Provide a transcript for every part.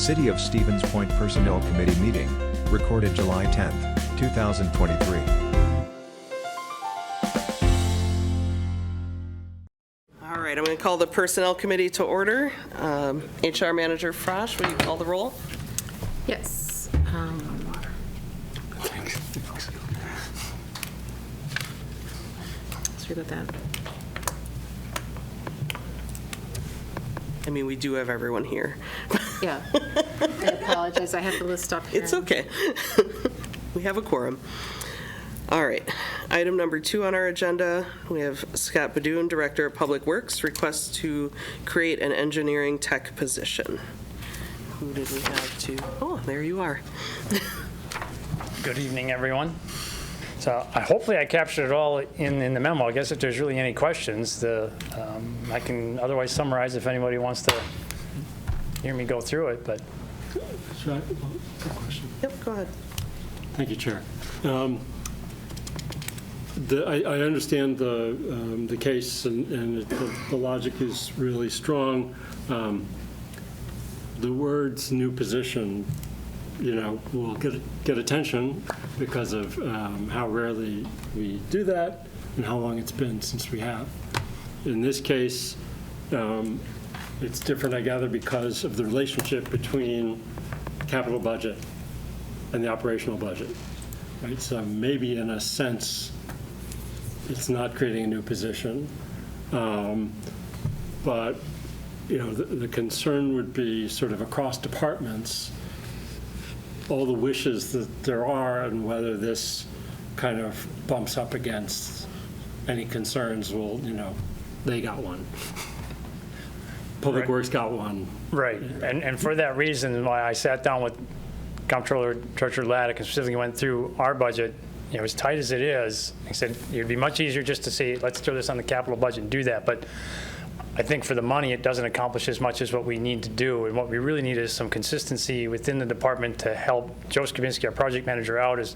City of Stevens Point Personnel Committee meeting, recorded July 10, 2023. All right, I'm going to call the Personnel Committee to order. HR Manager Frosch, will you call the roll? Yes. Sorry about that. I mean, we do have everyone here. Yeah. I apologize. I have the list up here. It's okay. We have a quorum. All right. Item number 2 on our agenda, we have Scott Badoon, Director of Public Works, requests to create an engineering tech position. Who did we have to? Oh, there you are. Good evening, everyone. So hopefully I captured it all in the memo. I guess if there's really any questions, I can otherwise summarize if anybody wants to hear me go through it. But Should I? A question. Yep, go ahead. Thank you, Chair. I understand the case and the logic is really strong. The words "new position," will get attention because of how rarely we do that and how long it's been since we have. In this case, it's different, I gather, because of the relationship between capital budget and the operational budget. Right? So maybe in a sense, it's not creating a new position. But the concern would be sort of across departments, all the wishes that there are and whether this kind of bumps up against any concerns. Well, they got one. Public Right. Works got one. right, and for that reason, why I sat down with Comptroller Treasurer Laddick and specifically went through our budget. As tight as it is, I said it'd be much easier just to say, let's throw this on the capital budget and do that. But I think for the money, it doesn't accomplish as much as what we need to do. And what we really need is some consistency within the department to help Joe Skabinski, our project manager, out as,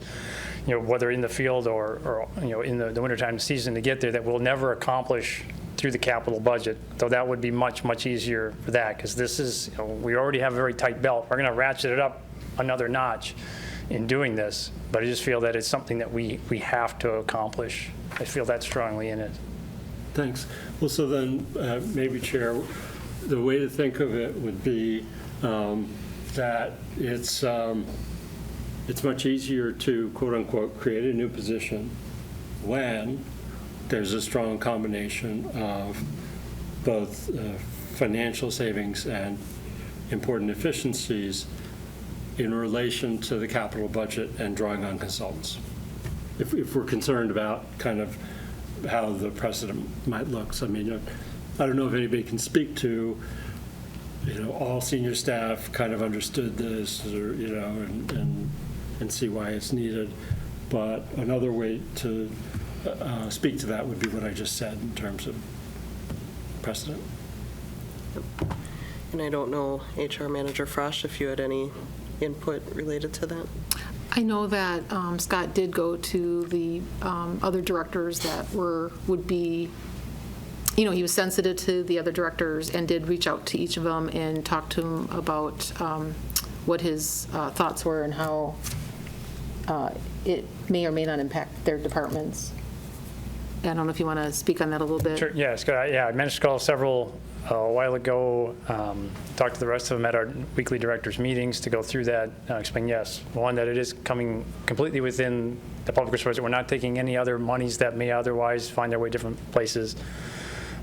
whether in the field or in the wintertime season to get there, that we'll never accomplish through the capital budget. Though that would be much, much easier for that, because this is, we already have a very tight belt. We're going to ratchet it up another notch in doing this, but I just feel that it's something that we have to accomplish. I feel that strongly in it. Thanks. Well, so then maybe, Chair, the way to think of it would be that it's much easier to, quote unquote, create a new position when there's a strong combination of both financial savings and important efficiencies in relation to the capital budget and drawing on consultants. If we're concerned about kind of how the precedent might look. So, I mean, I don't know if anybody can speak to, all senior staff kind of understood this, or, and see why it's needed. But another way to speak to that would be what I just said in terms of precedent. And I don't know, HR Manager Frosch, if you had any input related to that? I know that Scott did go to the other directors that would be, he was sensitive to the other directors and did reach out to each of them and talk to them about what his thoughts were and how it may or may not impact their departments. I don't know if you want to speak on that a little bit. Sure. Yeah, Scott. Yeah, I managed to call several a while ago, talked to the rest of them at our weekly directors meetings to go through that, explain, yes, one, that it is coming completely within the public works budget. We're not taking any other monies that may otherwise find their way different places.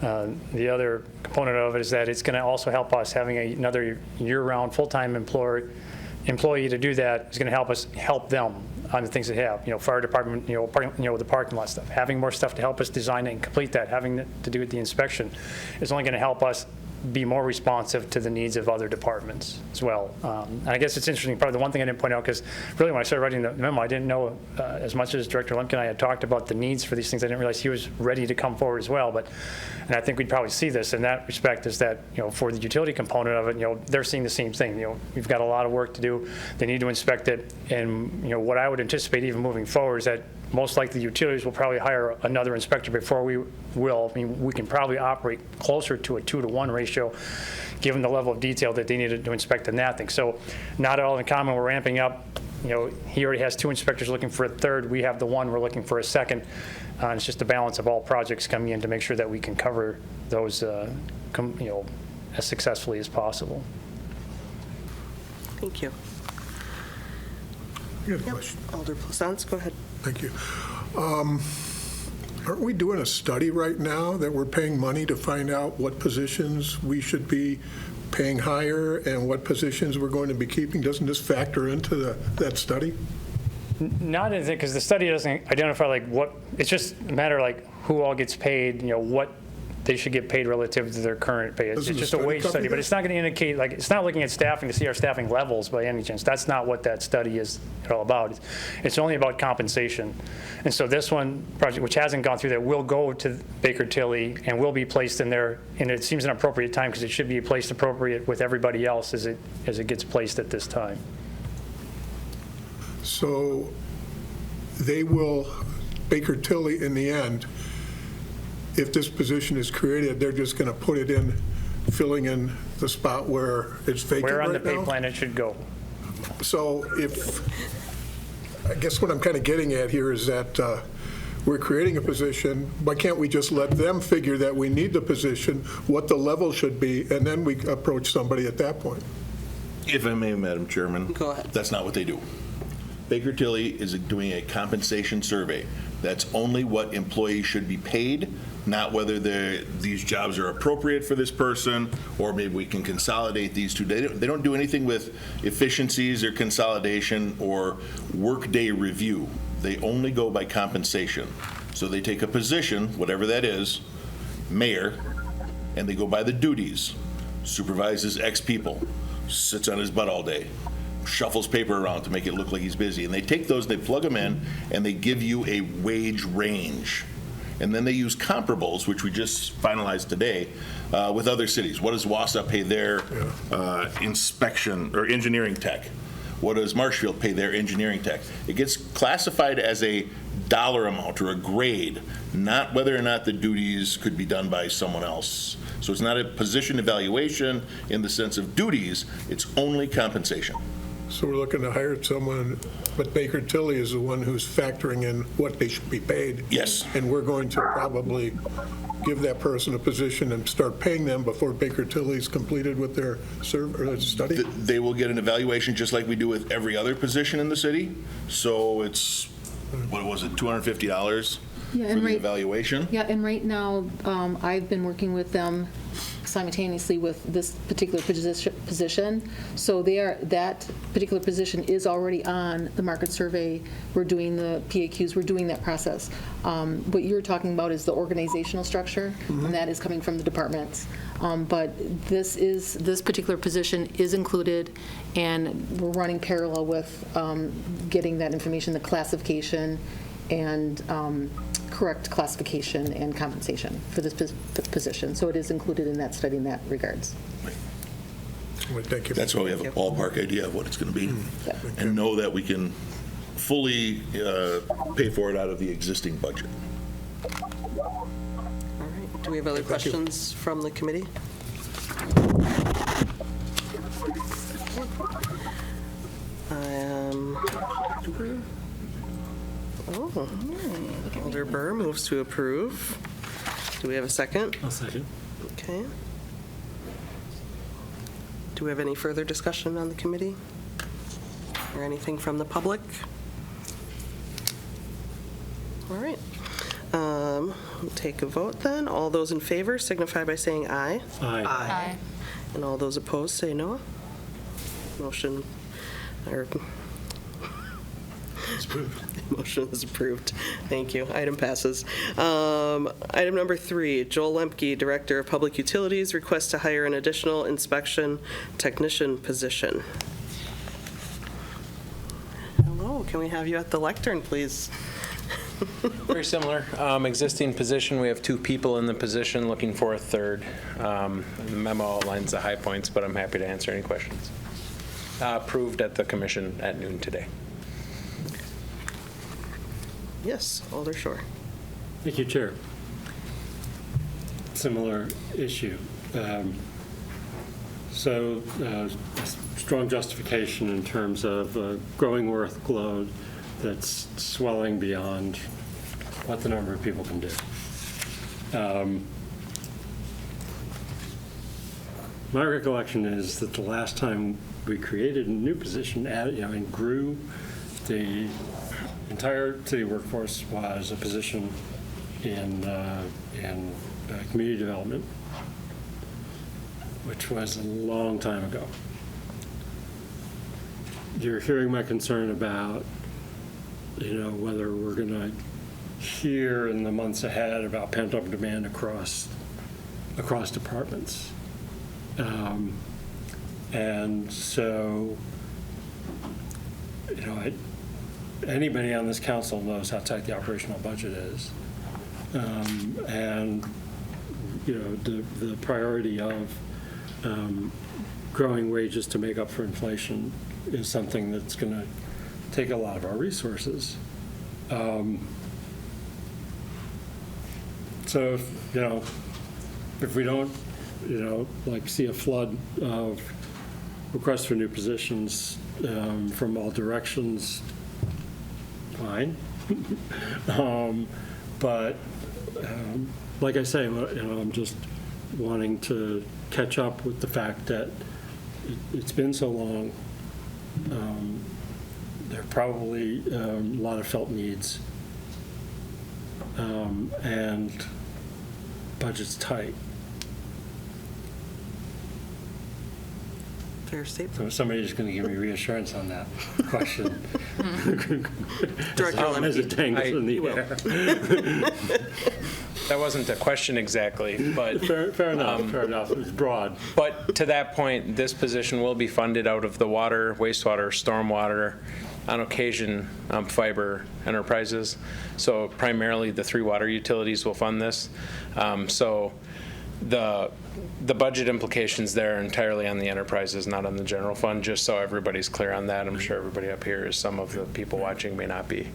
The other component of it is that it's going to also help us having another year-round full-time employee to do that is going to help us help them on the things they have, fire department, the parking lot stuff, having more stuff to help us design it and complete that, having to do with the inspection is only going to help us be more responsive to the needs of other departments as well. And I guess it's interesting, probably the one thing I didn't point out, because really when I started writing the memo, I didn't know as much as Director Lemke and I had talked about the needs for these things. I didn't realize he was ready to come forward as well. And I think we'd probably see this in that respect, is that, for the utility component of it, they're seeing the same thing. We've got a lot of work to do. They need to inspect it. And, what I would anticipate even moving forward is that most likely utilities will probably hire another inspector before we will. I mean, we can probably operate closer to a 2-to-1 ratio, given the level of detail that they needed to inspect the NATHIC. So not all uncommon, we're ramping up. You know, he already has 2 inspectors looking for a third. We have the 1, we're looking for a second. It's just a balance of all projects coming in to make sure that we can cover those, you know, as successfully as possible. Thank you. I got a question. Alder Plaisance, go ahead. Thank you. Aren't we doing a study right now that we're paying money to find out what positions we should be paying higher and what positions we're going to be keeping? Doesn't this factor into that study? Not anything, because the study doesn't identify like what, it's just a matter of like who all gets paid, you know, what they should get paid relative to their current pay. It's Doesn't the just a study wage cover study, but that? it's not going to indicate, like, it's not looking at staffing to see our staffing levels by any chance. That's not what that study is at all about. It's only about compensation. And so this one project, which hasn't gone through that, will go to Baker Tilly and will be placed in there, and it seems an appropriate time because it should be placed appropriate with everybody else as it gets placed at this time. So they will, Baker Tilly, in the end, if this position is created, they're just going to put it in, filling in the spot where it's vacant Where on the right pay now? plan it should go. So I guess what I'm kind of getting at here is that we're creating a position, why can't we just let them figure that we need the position, what the level should be, and then we approach somebody at that point? If I may, Madam Chairman. Go ahead. That's not what they do. Baker Tilly is doing a compensation survey. That's only what employees should be paid, not whether these jobs are appropriate for this person, or maybe we can consolidate these two. They don't do anything with efficiencies or consolidation or workday review. They only go by compensation. So they take a position, whatever that is, mayor, and they go by the duties. Supervises X people, sits on his butt all day, shuffles paper around to make it look like he's busy. And they take those, they plug them in, and they give you a wage range. And then they use comparables, which we just finalized today, with other cities. What does Wausau pay their inspection or engineering tech? What does Marshfield pay their engineering tech? It gets classified as a dollar amount or a grade, not whether or not the duties could be done by someone else. So it's not a position evaluation in the sense of duties, it's only compensation. So we're looking to hire someone, but Baker Tilly is the one who's factoring in what they should be paid. Yes. And we're going to probably give that person a position and start paying them before Baker Tilly's completed with their study? They will get an evaluation just like we do with every other position in the city. So it's, what was it, $250 Yeah, for and the right- evaluation? Yeah, and right now, I've been working with them simultaneously with this particular position. So that particular position is already on the market survey. We're doing the PAQs, we're doing that process. What you're talking about is the organizational structure, and that is coming from the departments. But this particular position is included, and we're running parallel with getting that information, the classification, and correct classification and compensation for this position. So it is included in that study in that regards. Well, thank you. That's why we have a ballpark idea of what it's going to be, Yeah. and know that we can fully pay for it out of the existing budget. All right. Do we have other questions from the committee? Alder Burr moves to approve. Do we have a second? I'll second. Okay. Do we have any further discussion on the committee? Or anything from the public? All right. We'll take a vote then. All those in favor signify by saying aye. Aye. And all those opposed say no. Motion, or motion is approved. Thank you. Item passes. Item number 3, Joel Lemke, Director of Public Utilities, requests to hire an additional inspection technician position. Hello, can we have you at the lectern, please? Very similar. Existing position, we have 2 people in the position, looking for a third. The memo outlines the high points, but I'm happy to answer any questions. Approved at the commission at noon today. Yes, Alder Shore. Thank you, Chair. Similar issue. So strong justification in terms of growing workload that's swelling beyond what the number of people can do. My recollection is that the last time we created a new position, and grew the entire city workforce was a position in community development, which was a long time ago. You're hearing my concern about, whether we're going to hear in the months ahead about pent-up demand across departments. And so, anybody on this council knows how tight the operational budget is. And, the priority of growing wages to make up for inflation is something that's going to take a lot of our resources. So, if we don't, see a flood of requests for new positions from all directions, fine. But like I say, I'm just wanting to catch up with the fact that it's been so long. There are probably a lot of felt needs, and budget's tight. Fair statement. So somebody's going to give me reassurance on that question. Director As it dangles in the air. That wasn't a question exactly, but. Fair enough. It was broad. But to that point, this position will be funded out of the water, wastewater, stormwater, on occasion, fiber enterprises. So primarily, the 3 water utilities will fund this. So the budget implications there are entirely on the enterprises, not on the general fund, just so everybody's clear on that. I'm sure everybody up here is, some of the people watching may not be.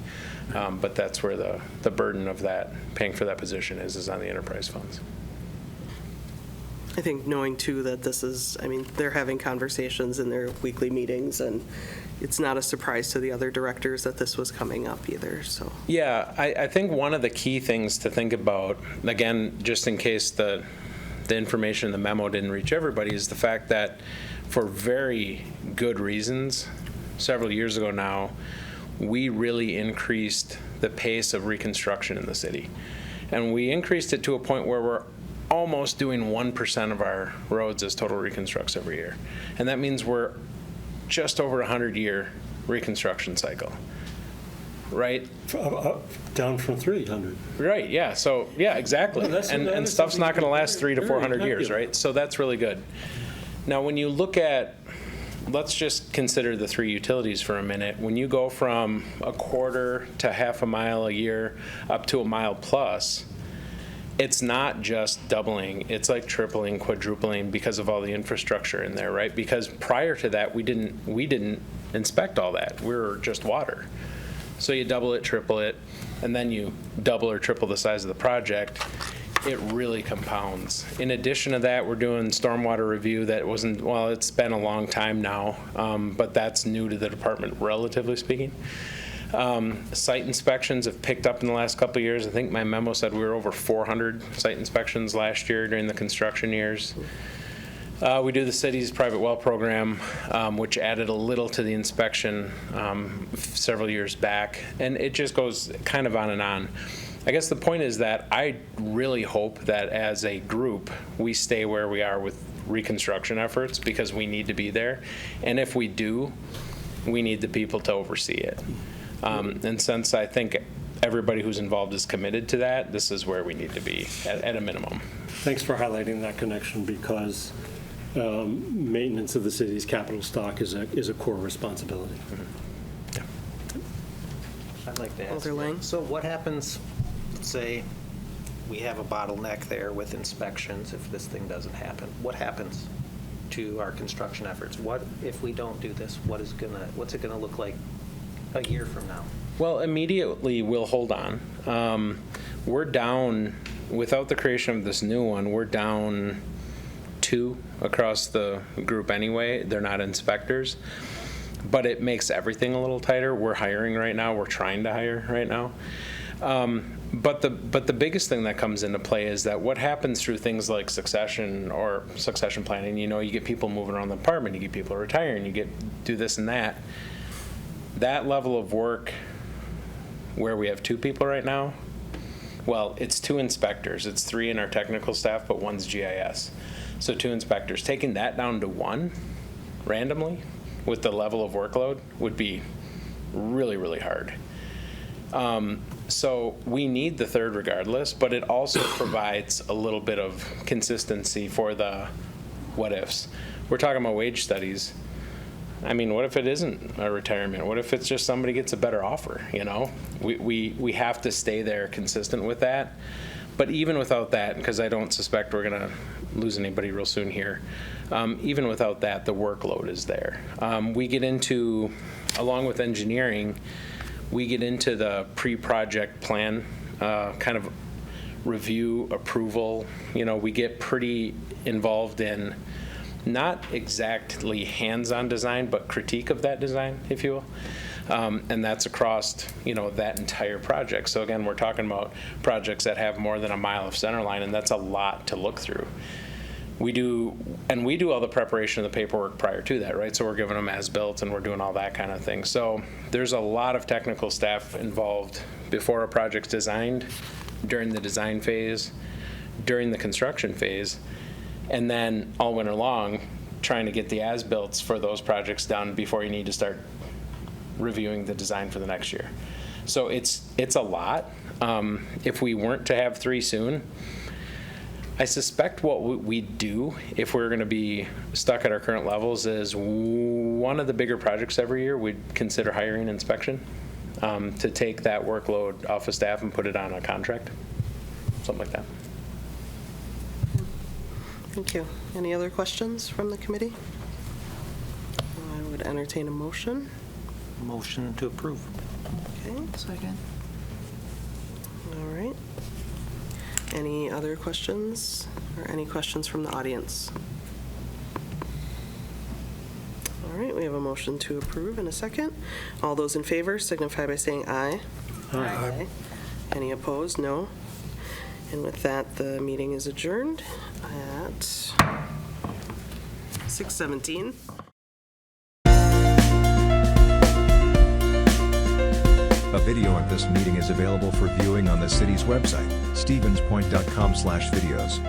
But that's where the burden of that, paying for that position is on the enterprise funds. I think knowing too that this is, they're having conversations in their weekly meetings, and it's not a surprise to the other directors that this was coming up either, so. Yeah, I think one of the key things to think about, again, just in case the information in the memo didn't reach everybody, is the fact that for very good reasons, several years ago now, we really increased the pace of reconstruction in the city. And we increased it to a point where we're almost doing 1% of our roads as total reconstructs every year. And that means we're just over a 100-year reconstruction cycle, right? Down from 300. Right, yeah, so, yeah, exactly. And stuff's not gonna last 300 to 400 years, right? So that's really good. Now, when you look at, let's just consider the 3 utilities for a minute. When you go from a quarter to half a mile a year up to a mile plus, it's not just doubling, it's like tripling, quadrupling because of all the infrastructure in there, right? Because prior to that, we didn't inspect all that. We were just water. So you double it, triple it, and then you double or triple the size of the project. It really compounds. In addition to that, we're doing stormwater review that wasn't, well, it's been a long time now, but that's new to the department, relatively speaking. Site inspections have picked up in the last couple of years. I think my memo said we were over 400 site inspections last year during the construction years. We do the city's private well program, which added a little to the inspection several years back, and it just goes kind of on and on. I guess the point is that I really hope that as a group, we stay where we are with reconstruction efforts, because we need to be there. And if we do, we need the people to oversee it. And since I think everybody who's involved is committed to that, this is where we need to be at a minimum. Thanks for highlighting that connection, because maintenance of the city's capital stock is a core responsibility. Mm-hmm. Yeah. I'd like to ask, Alder Lang? so what happens, let's say we have a bottleneck there with inspections if this thing doesn't happen? What happens to our construction efforts? What if we don't do this? What's it gonna look like a year from now? Well, immediately, we'll hold on. We're down, without the creation of this new one, we're down 2 across the group anyway. They're not inspectors. But it makes everything a little tighter. We're hiring right now. We're trying to hire right now. But the biggest thing that comes into play is that what happens through things like succession planning, you get people moving around the department, you get people retiring, you do this and that. That level of work where we have 2 people right now, well, it's 2 inspectors. It's 3 in our technical staff, but 1's GIS. So 2 inspectors. Taking that down to 1 randomly with the level of workload would be really, really hard. So we need the 3rd regardless, but it also provides a little bit of consistency for the what ifs. We're talking about wage studies. I mean, what if it isn't a retirement? What if it's just somebody gets a better offer, We have to stay there consistent with that. But even without that, because I don't suspect we're going to lose anybody real soon here, even without that, the workload is there. We get into, along with engineering, we get into the pre-project plan kind of review, approval. We get pretty involved in not exactly hands-on design, but critique of that design, if you will. And that's across, that entire project. So again, we're talking about projects that have more than a mile of center line, and that's a lot to look through. We do all the preparation of the paperwork prior to that, right? So we're giving them as-built and we're doing all that kind of thing. So there's a lot of technical staff involved before a project's designed, during the design phase, during the construction phase, and then all winter long, trying to get the as-builts for those projects done before you need to start reviewing the design for the next year. So it's a lot. If we weren't to have 3 soon, I suspect what we'd do if we were going to be stuck at our current levels is one of the bigger projects every year, we'd consider hiring inspection to take that workload off of staff and put it on a contract, something like that. Thank you. Any other questions from the committee? I would entertain a motion. Motion to approve. Okay, Second. all right. Any other questions or any questions from the audience? All right, we have a motion to approve in a second. All those in favor signify by saying aye. Aye. Any opposed? No. And with that, the meeting is adjourned at 6:17. A video of this meeting is available for viewing on the city's website, stevenspoint.com/videos.